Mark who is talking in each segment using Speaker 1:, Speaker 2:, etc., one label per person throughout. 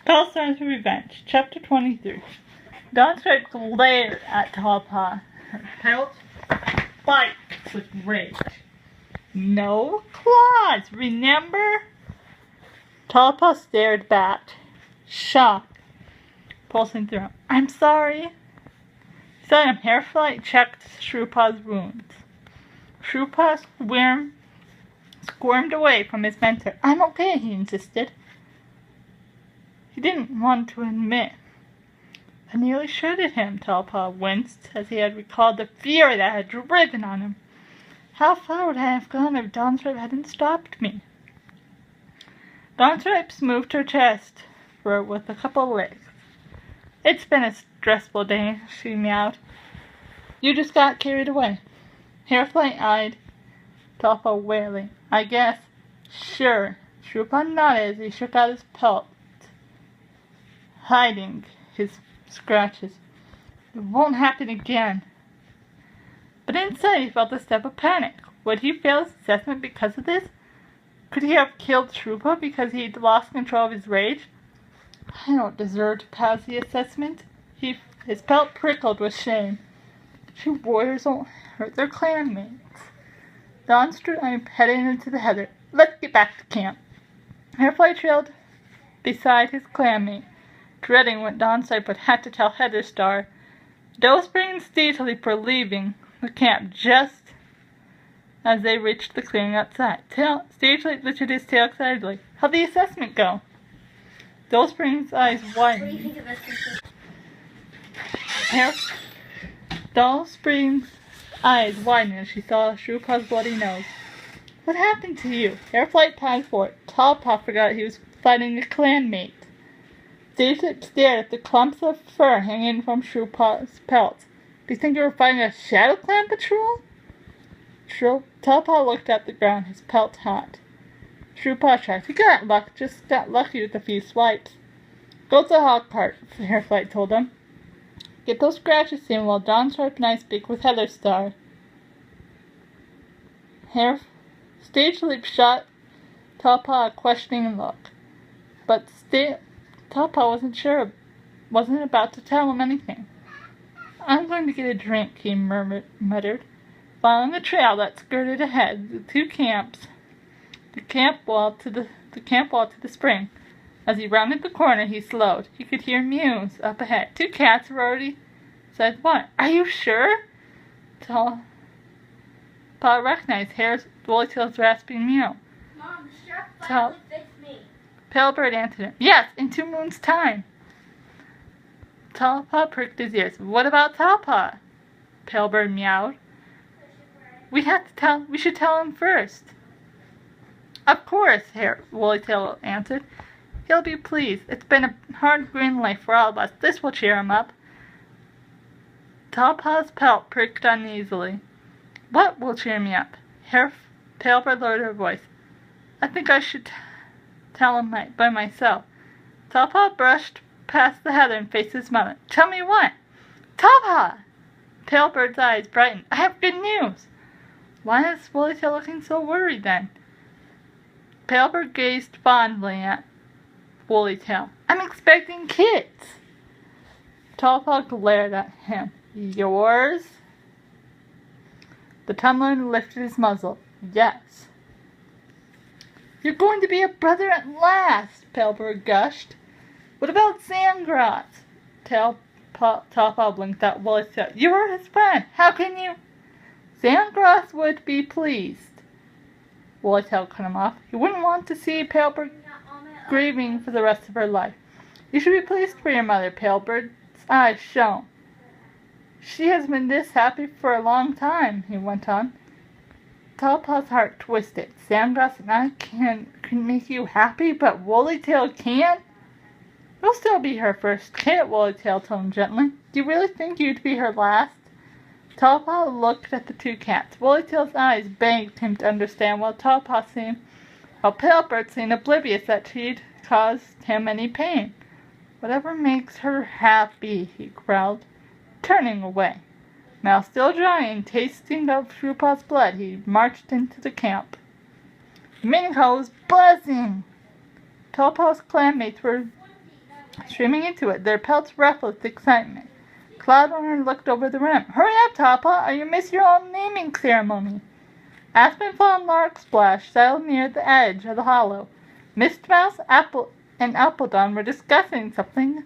Speaker 1: Tallstar's Revenge, Chapter 23. Dawnstripe glared at Tallpaw. Her pelt spiked with rage. No claws, remember? Tallpaw stared back, shock pulsing through him. I'm sorry. Suddenly, Hairflight checked Shrewpaw's wounds. Shrewpaw squirmed away from his mentor. I'm okay, he insisted. He didn't want to admit. I nearly shredded him, Tallpaw winced as he had recalled the fury that had driven on him. How far would I have gone if Dawnstripe hadn't stopped me? Dawnstripe smoothed her chest with a couple of licks. It's been a stressful day, she meowed. You just got carried away. Hairflight eyed Tallpaw warily. I guess. Sure. Shrewpaw nodded as he shook out his pelt, hiding his scratches. It won't happen again. But inside he felt a step of panic. Would he fail his assessment because of this? Could he have killed Shrewpaw because he'd lost control of his rage? I don't deserve to pass the assessment. His pelt prickled with shame. True warriors don't hurt their clanmates. Dawnstripe headed into the heather. Let's get back to camp. Hairfly trailed beside his clanmate, dreading what Dawnstripe would have to tell Heatherstar. Those bringing Stageleap were leaving the camp just as they reached the clearing outside. Stageleap lifted his tail excitedly. How'd the assessment go? Dallspring's eyes widened. What do you think of this? Dallspring's eyes widened as she saw Shrewpaw's bloody nose. What happened to you? Hairflight tied for it. Tallpaw forgot he was fighting a clanmate. Stageleap stared at the clumps of fur hanging from Shrewpaw's pelt. Do you think you were fighting a Shadow Clan patrol? Tallpaw looked at the ground, his pelt hot. Shrewpaw shrugged. You just got lucky with a few swipes. Go to the hog cart, Hairflight told him. Get those scratches soon while Dawnstripe and I speak with Heatherstar. Stageleap shot Tallpaw a questioning look. But Tallpaw wasn't about to tell him anything. I'm going to get a drink, he muttered, following the trail that skirted ahead, the camp wall to the spring. As he rounded the corner, he slowed. He could hear mews up ahead. Two cats were already said one. Are you sure? Tallpaw recognized Woollytail's rasping mew.
Speaker 2: Mom, the shark finally fixed me.
Speaker 1: Palebird answered him. Yes, in 2 moons' time. Tallpaw pricked his ears. What about Tallpaw? Palebird meowed. We should tell him first. Of course, Woollytail answered. He'll be pleased. It's been a hard green life for all of us. This will cheer him up. Tallpaw's pelt pricked uneasily. What will cheer me up? Palebird lowered her voice. I think I should tell him by myself. Tallpaw brushed past the heather and faced his mother. Tell me what? Tallpaw! Palebird's eyes brightened. I have good news. Why is Woollytail looking so worried then? Palebird gazed fondly at Woollytail. I'm expecting kids. Tallpaw glared at him. Yours? The tumbler lifted his muzzle. Yes. You're going to be a brother at last, Palebird gushed. What about Sandgrass? Tallpaw blinked at Woollytail. You were his friend. How can you? Sandgrass would be pleased. Woollytail cut him off. He wouldn't want to see Palebird grieving for the rest of her life. You should be pleased for your mother, Palebird's eyes shone. She has been this happy for a long time, he went on. Tallpaw's heart twisted. Sandgrass and I can make you happy, but Woollytail can't? You'll still be her first kid, Woollytail told him gently. Do you really think you'd be her last? Tallpaw looked at the two cats. Woollytail's eyes begged him to understand while Palebird seemed oblivious that she'd caused him any pain. Whatever makes her happy, he growled, turning away. Mouth still dry and tasting of Shrewpaw's blood, he marched into the camp. The meeting hall was buzzing. Tallpaw's clanmates were streaming into it, their pelts ruffled with excitement. Cloudrunner looked over the rim. "Hurry up, Tallpaw, or you miss your own naming ceremony." Aspenfall and Lark Splash settled near the edge of the hollow. Mistmouse, Apple, and Appledon were discussing something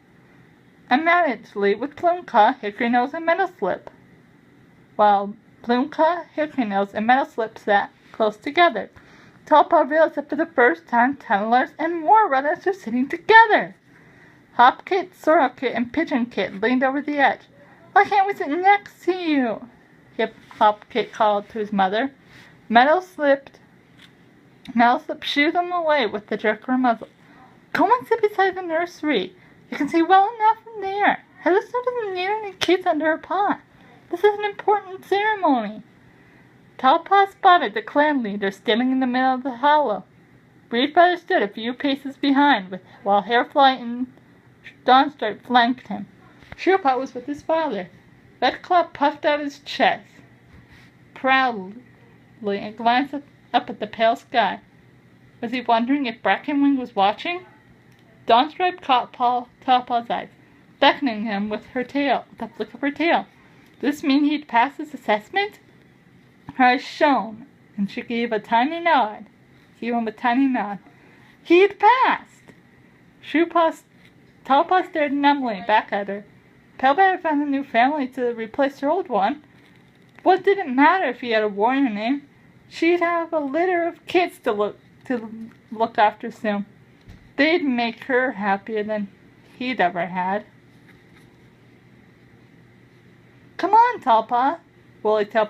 Speaker 1: animatedly with Plumecaw, Hickorynose, and Meadowslip, while Plumecaw, Hickorynose, and Meadowslip sat close together. Tallpaw realized that for the first time, tunnelers and war runners were sitting together. Hopkit, Sorrelkit, and Pigeonkit leaned over the edge. "Why can't we sit next to you?" Hopkit called to his mother. Meadowslip shooed them away with the jerk of her muzzle. "Go and sit beside the nursery. You can see well enough from there. Heatherstone doesn't need any kids under her paw. This is an important ceremony." Tallpaw spotted the clan leader standing in the middle of the hollow. Breedfeather stood a few paces behind, while Hairfly and Dawnstripe flanked him. Shoopot was with his father. Redclaw puffed out his chest proudly and glanced up at the pale sky. Was he wondering if Brackenwing was watching? Dawnstripe caught Tallpaw's eyes, beckoning him with her tail, with a flick of her tail. Did this mean he'd passed his assessment? Her eyes shone, and she gave a tiny nod. Gave him a tiny nod. He'd passed! Tallpaw stared numbly back at her. Palebetter found a new family to replace her old one. What did it matter if he had a warrior name? She'd have a litter of kids to look after soon. They'd make her happier than he'd ever had. "Come on, Tallpaw." Woollytail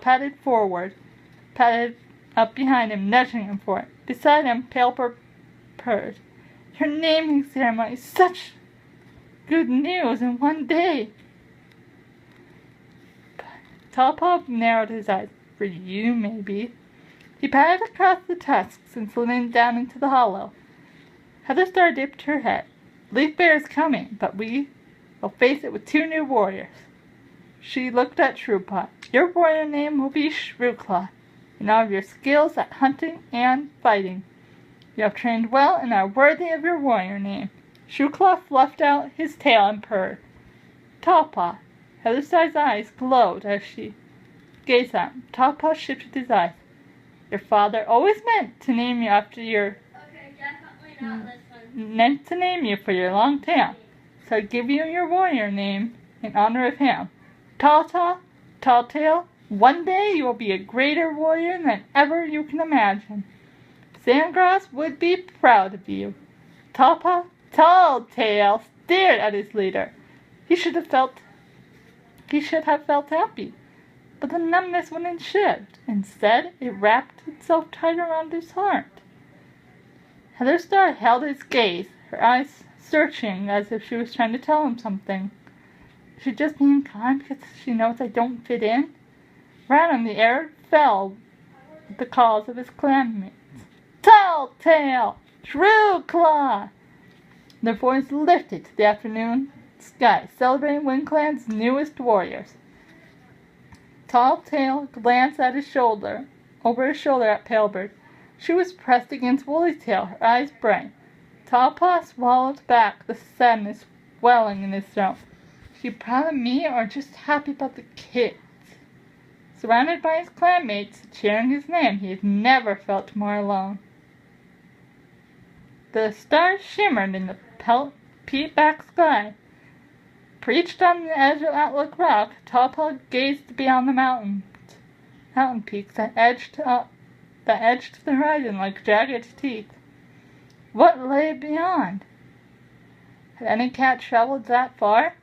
Speaker 1: padded up behind him, nudging him for it. Beside him, Palepur purred. "Your naming ceremony is such good news in one day." Tallpaw narrowed his eyes. "For you, maybe." He padded across the tusks and slid down into the hollow. Heatherstar dipped her head. "Leafbear is coming, but we will face it with 2 new warriors." She looked at Shrewpot. "Your warrior name will be Shrewclaw, in honor of your skills at hunting and fighting. You have trained well and are worthy of your warrior name." Shrewclaw fluffed out his tail and purred. "Tallpaw." Heatherstar's eyes glowed as she gazed at him. Tallpaw shifted his eyes. "Your father always meant to name you after your
Speaker 2: Okay, definitely not this one.
Speaker 1: meant to name you for your long tail, so I give you your warrior name in honor of him. Talltail, one day you will be a greater warrior than ever you can imagine. Sandgrass would be proud of you." Talltail stared at his leader. He should have felt happy, but the numbness wouldn't shift. Instead, it wrapped itself tight around his heart. Heatherstar held his gaze, her eyes searching as if she was trying to tell him something. Is she just being kind because she knows I don't fit in? Round him the air fell with the calls of his clanmates. "Talltail! Shrewclaw!" Their voices lifted to the afternoon sky, celebrating WindClan's newest warriors. Talltail glanced at over his shoulder at Palebird. She was pressed against Woollytail, her eyes bright. Tallpaw swallowed back the sadness welling in his throat. Is she proud of me or just happy about the kids? Surrounded by his clanmates, cheering his name, he had never felt more alone. The stars shimmered in the peat-back sky. Perched on the edge of Outlook Rock, Tallpaw gazed beyond the mountain peaks that edged the horizon like jagged teeth. What lay beyond? Had any cat traveled that far?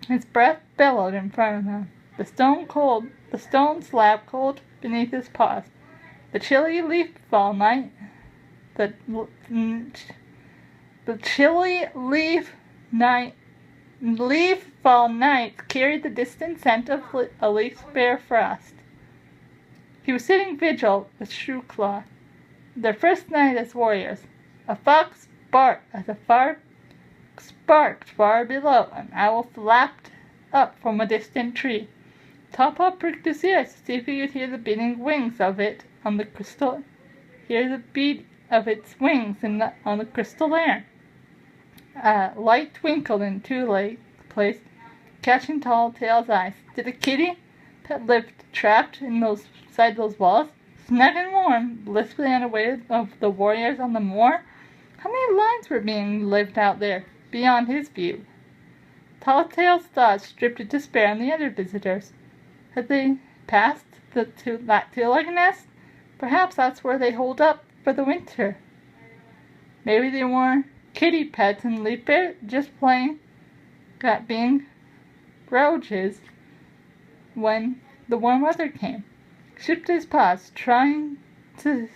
Speaker 1: His breath billowed in front of him. The stone slab cold beneath his paws. The chilly leaf fall night carried the distant scent of a leaf-bare frost. He was sitting vigil with Shrewclaw, their first night as warriors. A fox barked as a sparked far below. An owl flapped up from a distant tree. Tallpaw pricked his ears to see if he could hear the beating wings of it on the crystal. Hear the beat of its wings on the crystal air. A light twinkled in Two-Leg's place, catching Talltail's eyes. Did a kitty that lived trapped inside those walls, snug and warm, blissfully unaware of the warriors on the moor? How many lives were being lived out there, beyond his view? Talltail's thoughts drifted to despair on the other visitors. Had they passed that two-legged nest? Perhaps that's where they holed up for the winter. Maybe they were kitty pets and lived there just playing at being roaches when the warm weather came. Shifted his paws, trying to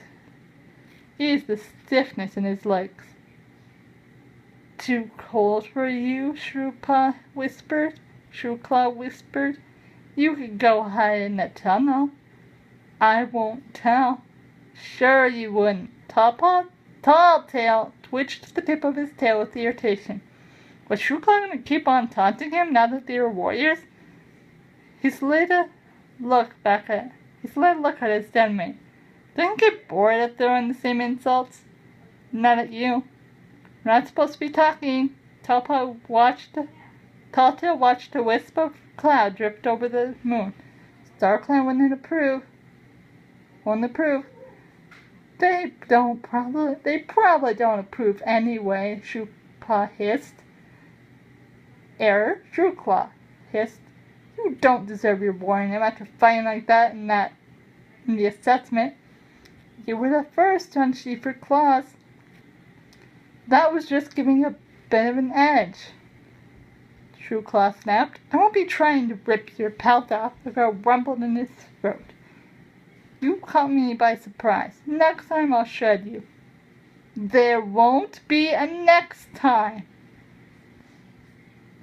Speaker 1: ease the stiffness in his legs. Too cold for you, Shrew-Claw whispered. You could go hide in the tunnel. I won't tell. Sure you wouldn't. Talltail twitched the tip of his tail with irritation. Was Shrew-Claw going to keep on taunting him now that they were warriors? He slid a look at his den mate. Don't get bored at throwing the same insults. Not at you. We're not supposed to be talking. Talltail watched a wisp of cloud drift over the moon. StarClan wouldn't approve. They probably don't approve anyway, Shrew-Claw hissed. Error, Shrew-Claw hissed. You don't deserve your warning after fighting like that in the assessment. You were the first to unsheath your claws. That was just giving a bit of an edge. Shrew-Claw snapped. I won't be trying to rip your pelt off, the girl rumbled in his throat. You caught me by surprise. Next time I'll shred you. There won't be a next time.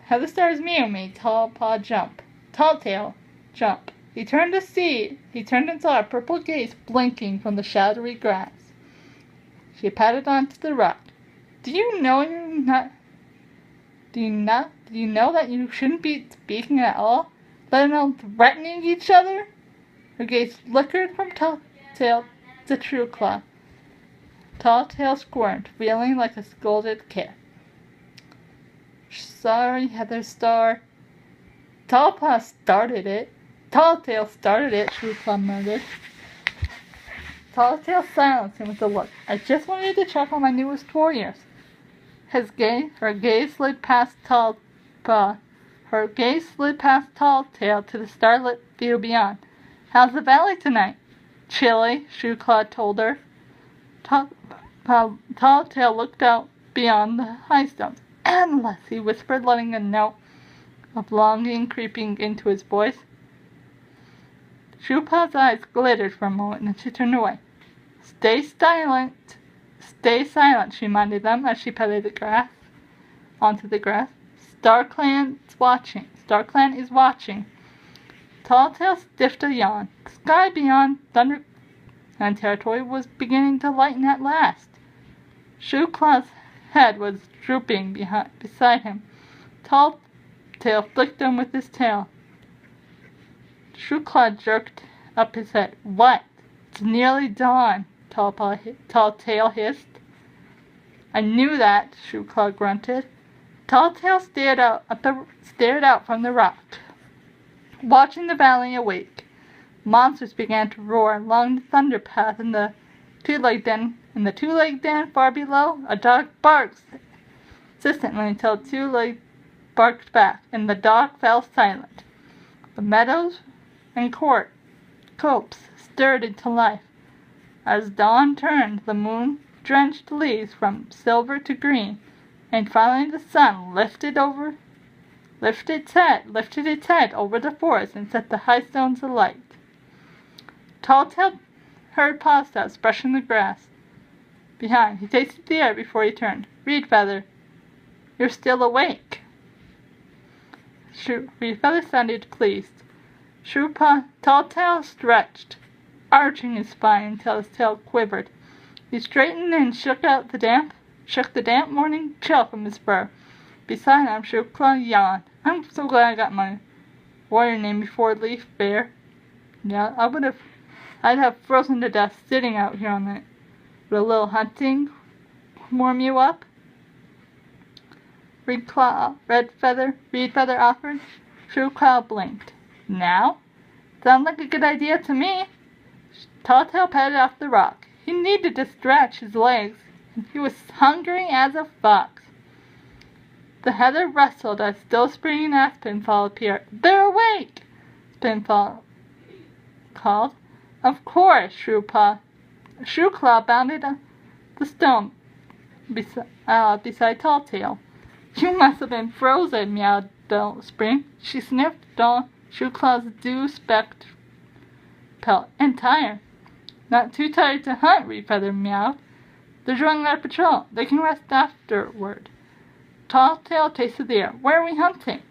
Speaker 1: How the stars made Talltail jump. He turned and saw a purple gaze blinking from the shadowy grass. She patted onto the rock. Do you know that you shouldn't be speaking at all, let alone threatening each other? Her gaze flickered from Talltail to Shrew-Claw. Talltail squirmed, feeling like a scolded cat. Sorry, Heather Star. Talltail started it, Shrew-Claw murmured. Talltail silenced him with a look. I just wanted to check on my newest warriors. Her gaze slid past Talltail to the starlit view beyond. How's the valley tonight? Chilly, Shrew-Claw told her. Talltail looked out beyond the high stones. Endless, he whispered, letting a note of longing creeping into his voice. Shrew-Claw's eyes glittered for a moment, and then she turned away. Stay silent, she reminded them as she petted onto the grass. StarClan is watching. Talltail stiffed a yawn. The sky beyond Thunder and territory was beginning to lighten at last. Shrew-Claw's head was drooping beside him. Talltail flicked him with his tail. Shrew-Claw jerked up his head. What? It's nearly dawn, Talltail hissed. I knew that, Shrew-Claw grunted. Talltail stared out from the rock, watching the valley awake. Monsters began to roar along the thunder path in the two-legged den far below. A dog barked insistently until Two-Leg barked back, and the dog fell silent. The meadows and copse stirred into life. As dawn turned, the moon drenched leaves from silver to green, and finally the sun lifted its head over the forest and set the high stones alight. Talltail heard paws steps brushing the grass behind. He tasted the air before he turned. Reed Feather, you're still awake. Reed Feather sounded pleased. Talltail stretched, arching his spine until his tail quivered. He straightened and shook the damp morning chill from his fur. Beside him, Shrew-Claw yawned. I'm so glad I got my warrior name before Leaf Bear. Yeah, I'd have frozen to death sitting out here on it. Would a little hunting warm you up? Reed Feather offered. Trueclaw blinked. Now? Sounds like a good idea to me. Talltail patted off the rock. He needed to stretch his legs, and he was hungry as a fox. The heather rustled as Stillspring and Aspenfall appeared. "They're awake!" Aspenfall called. "Of course!" Trueclaw bounded the stone beside Talltail. "You must have been frozen," meowed Stillspring. She sniffed Trueclaw's dew-specked pelt. "And tired." "Not too tired to hunt," Reed Feather meowed. "They're joining our patrol. They can rest afterward." Talltail tasted the air. "Where are we hunting?"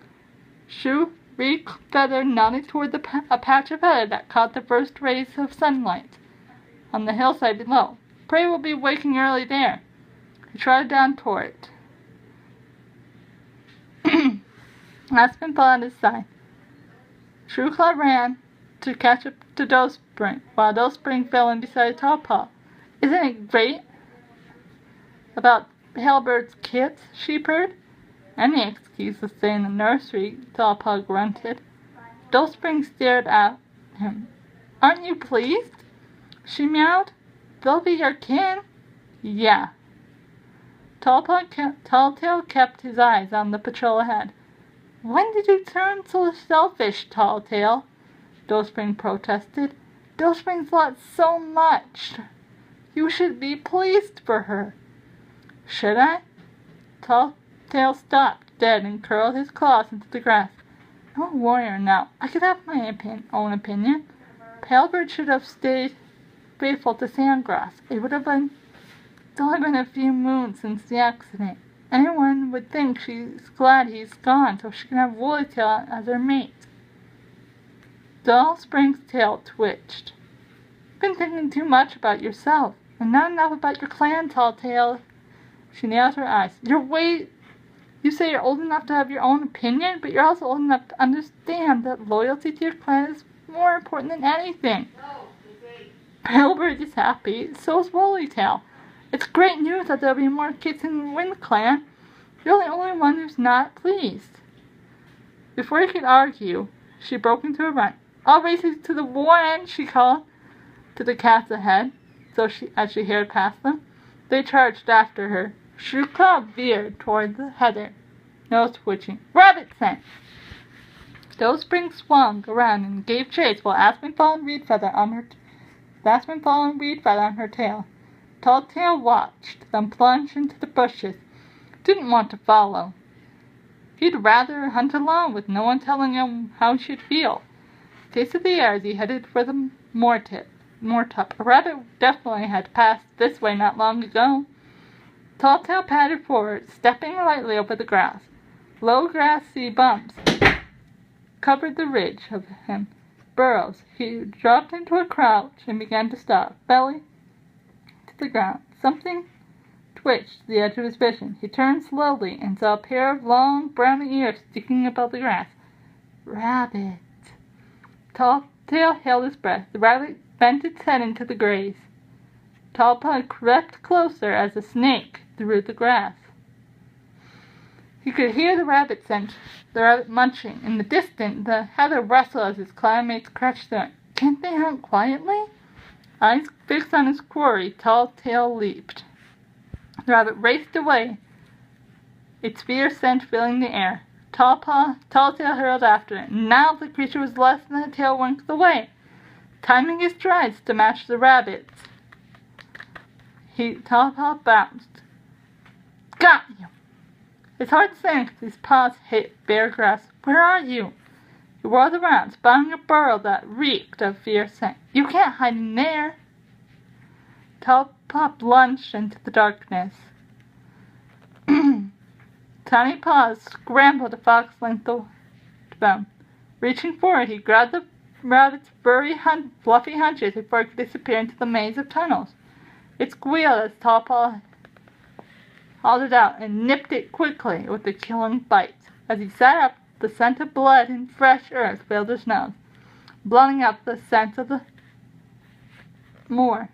Speaker 1: Reed Feather nodded toward a patch of heather that caught the first rays of sunlight on the hillside below. "Prey will be waking early there." He trotted down toward it. Aspenfall at his side. Trueclaw ran to catch up to Dowspring, while Dowspring fell in beside Tallpaw. "Isn't it great about Halbert's kits?" she purred. "Any excuse to stay in the nursery," Tallpaw grunted. Dowspring stared at him. "Aren't you pleased?" she meowed. "They'll be your kin." "Yeah." Talltail kept his eyes on the patrol ahead. "When did you turn so selfish, Talltail?" Dowspring protested. "Dowspring's lost so much. You should be pleased for her." "Should I?" Talltail stopped dead and curled his claws into the grass. "I'm a warrior now. I could have my own opinion. Halbert should have stayed faithful to Sandgrass. It's only been a few moons since the accident. Anyone would think she's glad he's gone so she can have Woollytail as her mate." Dowspring's tail twitched. "You've been thinking too much about yourself, and not enough about your clan, Talltail." She nailed her eyes. You say you're old enough to have your own opinion, but you're also old enough to understand that loyalty to your clan is more important than anything. Halbert is happy, so is Woollytail. It's great news that there'll be more kids in the Wind Clan. You're the only one who's not pleased. Before he could argue, she broke into a run. "I'll race you to the warren," she called to the cats ahead, as she hurried past them. They charged after her. Trueclaw veered toward the heather, nose twitching. "Rabbit scent!" Dowspring swung around and gave chase while Aspenfall and Reed Feather on her tail. Talltail watched them plunge into the bushes. Didn't want to follow. He'd rather hunt alone with no one telling him how he'd feel. Tasted the air as he headed for the moortop. A rabbit definitely had passed this way not long ago. Talltail padded forward, stepping lightly over the grass. Low grassy bumps covered the ridge of him. Burrows. He dropped into a crouch and began to stop, belly to the ground. Something twitched the edge of his vision. He turned slowly and saw a pair of long brown ears sticking above the grass. "Rabbit." Talltail held his breath. The rabbit bent its head into the graze. Tallpaw crept closer as a snake through the grass. He could hear the rabbit munching. In the distance, the heather rustled as his clanmates crashed through it. Can't they hunt quietly? Eyes fixed on his quarry, Talltail leaped. The rabbit raced away, its fierce scent filling the air. Talltail hurled after it. Now the creature was less than a tail length away, timing his strides to match the rabbit's. Tallpaw bounced. "Got you!" His heart sank as his paws hit bare grass. "Where are you?" He whirled around, spotting a burrow that reeked of fierce scent. "You can't hide in there." Tallpaw plunged into the darkness. Tiny paws scrambled a fox length of him. Reaching forward, he grabbed the rabbit's fluffy hunches before it could disappear into the maze of tunnels. It squealed as Tallpaw hauled it out and nipped it quickly with a killing bite. As he sat up, the scent of blood and fresh earth filled his nose, blotting out the scent of the moor.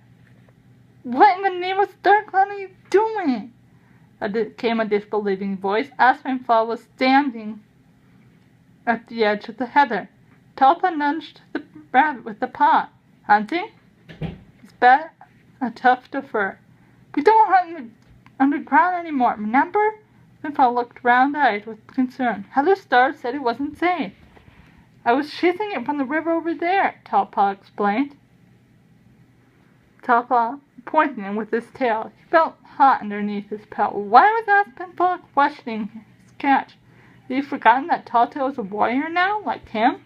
Speaker 1: "What in the name of Starclan are you doing?" came a disbelieving voice. Aspenfall was standing at the edge of the heather. Tallpaw nudged the rabbit with the paw. Hunting? He spat a tuft of fur. We don't hunt underground anymore, remember? Aspenfall looked round-eyed with concern. Tallstar said it wasn't safe. I was chasing it from the river over there, Tallpaw explained. Tallpaw pointing with his tail. He felt hot underneath his pelt. Why was Aspenfall questioning his catch? Had he forgotten that Talltail was a warrior now, like him?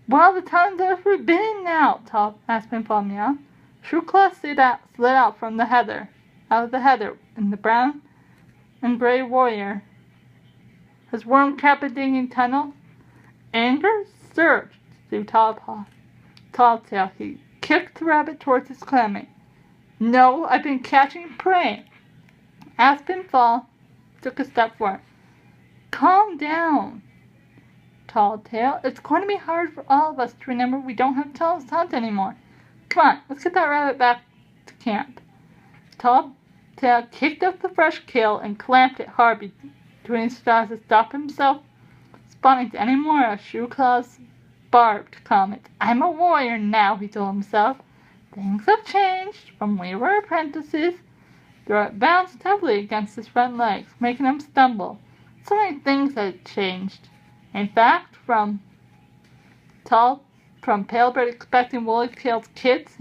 Speaker 1: Well, the tunnels are forbidden now, Aspenfall meowed. Shoeclaw slid out from the heather, and the brown and gray warrior. His worm-carpet-digging tunnel. Anger surged through Talltail. He kicked the rabbit towards his clammate. No, I've been catching prey. Aspenfall took a step forward. Calm down, Talltail. It's going to be hard for all of us to remember we don't have tails to hunt anymore. Come on, let's get that rabbit back to camp. Talltail kicked up the fresh kill and clamped it hard between his jaws to stop himself spawning to any more of Shoeclaw's barbed comments. I'm a warrior now, he told himself. Things have changed from when we were apprentices. The rabbit bounced heavily against his front legs, making him stumble. So many things had changed. In fact, from Palebird expecting woolly-tailed kids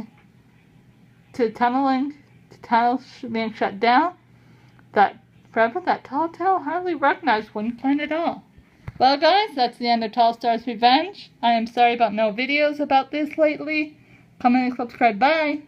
Speaker 1: to tunnels being shut down, that Talltail hardly recognized one kind at all. Well guys, that's the end of Tallstar's Revenge. I am sorry about no videos about this lately. Comment and subscribe. Bye!